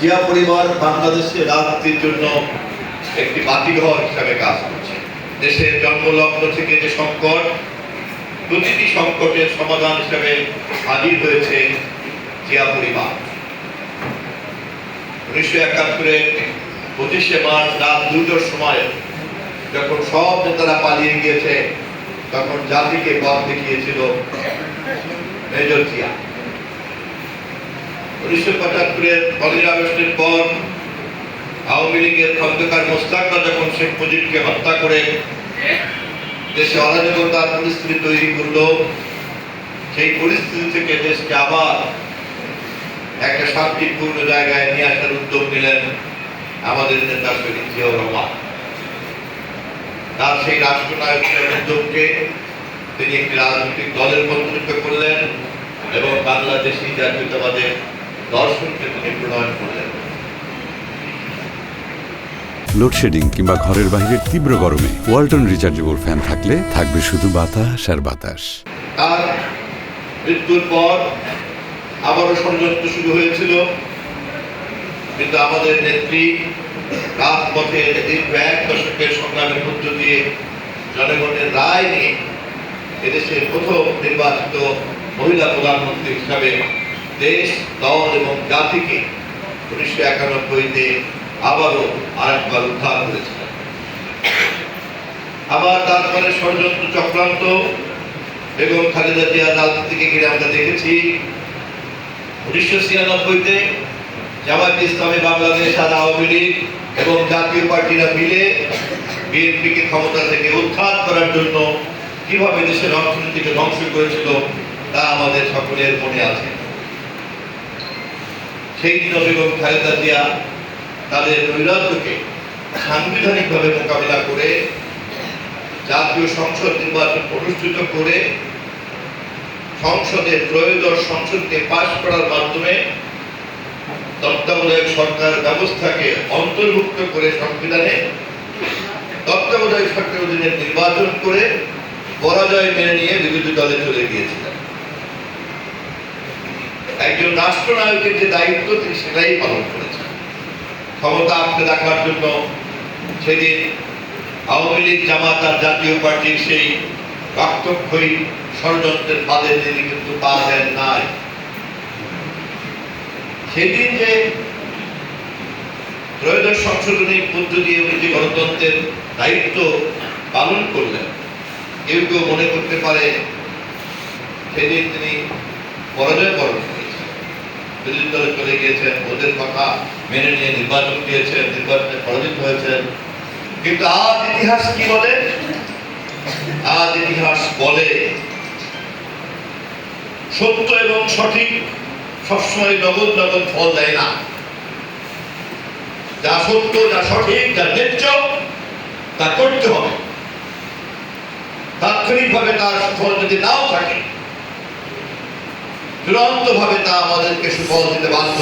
জিয়া পরিবার বাংলাদেশের রাজনীতির জন্য একটি বাতিঘর হিসাবে কাজ করছে। দেশের জন্মলগ্ন থেকে যে সংকট, প্রতিটি সংকটের সমাধান হিসাবে হাজির হয়েছে জিয়া পরিবার। 1971-এর 25শে মার্চ রাত 2টার সময় যখন সব নেতারা পালিয়ে গিয়েছে, তখন জাতিকে পথ দেখিয়েছিল মেজর জিয়া। 1975-এর 15 আগস্টের পর আওয়ামী লীগের খন্দকার মোস্তাকরা যখন শেখ মুজিবকে হত্যা করে দেশে অরাজকতার পরিস্থিতি তৈরি করলো, সেই পরিস্থিতি থেকে দেশকে আবার একটা শান্তিপূর্ণ জায়গায় নিয়ে আসার উদ্যোগ নিলেন আমাদের নেতা শহীদ জিয়াউর রহমান। তার সেই রাষ্ট্রনায়কের উদ্যোগকে তিনি একটি রাজনৈতিক দলের পরিণত করলেন এবং বাংলাদেশি জাতীয়তাবাদের দর্শনকে তিনি প্রণয়ন করলেন। লোডশেডিং কিংবা ঘরের বাইরের তীব্র গরমে ওয়ালটন রিচার্জেবল ফ্যান থাকলে থাকবে শুধু বাতাস আর বাতাস। তার মৃত্যুর পর আবারও ষড়যন্ত্র শুরু হয়েছিল, কিন্তু আমাদের নেত্রী রাজপথে দীর্ঘ 1 দশকের সংগ্রামের মধ্য দিয়ে জনগণের রায় নিয়ে এদেশের প্রথম নির্বাচিত মহিলা প্রধানমন্ত্রী হিসাবে দেশ, দল এবং জাতিকে 1991-তে আবারও আরেকবার উদ্ধার করেছিলেন। আবার তারপরে ষড়যন্ত্র চক্রান্ত এবং খালেদা জিয়ার রাজনীতিকে ঘিরে আমরা দেখেছি 1996-তে জামায়াতে ইসলামী বাংলাদেশ আর আওয়ামী লীগ এবং জাতীয় পার্টিরা মিলে বিএনপিকে ক্ষমতা থেকে উৎখাত করার জন্য কিভাবে দেশের অর্থনীতিকে ধ্বংস করেছিল তা আমাদের সকলের মনে আছে। সেই দিন বেগম খালেদা জিয়া তাদের নৈরাজ্যকে সাংবিধানিকভাবে মোকাবিলা করে জাতীয় সংসদ নির্বাচন অনুষ্ঠিত করে সংসদের ত্রয়োদশ সংসদকে পাশ করার মাধ্যমে তত্ত্বাবধায়ক সরকার ব্যবস্থাকে অন্তর্ভুক্ত করে সংবিধানে তত্ত্বাবধায়ক সরকারের অধীনে নির্বাচন করে পরাজয় মেনে নিয়ে বিরোধী দলে চলে গিয়েছিলেন। একজন রাষ্ট্রনায়কের যে দায়িত্ব তিনি সেটাই পালন করেছেন। ক্ষমতা আঁকড়ে রাখার জন্য সেদিন আওয়ামী লীগ, জামাত আর জাতীয় পার্টির সেই রক্তক্ষয়ী ষড়যন্ত্রের ফাঁদে তিনি কিন্তু পা দেন নাই। সেদিন যে ত্রয়োদশ সংশোধনীর মধ্য দিয়ে উনি যে গণতন্ত্রের দায়িত্ব পালন করলেন, কেউ কেউ মনে করতে পারে সেদিন তিনি পরাজয় বরণ করেছেন, বিরোধী দলে চলে গিয়েছেন, ওদের কথা মেনে নিয়ে নির্বাচন দিয়েছেন, নির্বাচনে পরাজিত হয়েছেন। কিন্তু আজ ইতিহাস কি বলে? আজ ইতিহাস বলে সত্য এবং সঠিক সবসময় নগদ নগদ ফল দেয় না। যা সত্য, যা সঠিক, যা ন্যায্য তা করতে হবে। তাৎক্ষণিকভাবে তার সুফল যদি নাও থাকে, চূড়ান্ত ভাবে তা আমাদেরকে সুফল দিতে বাধ্য।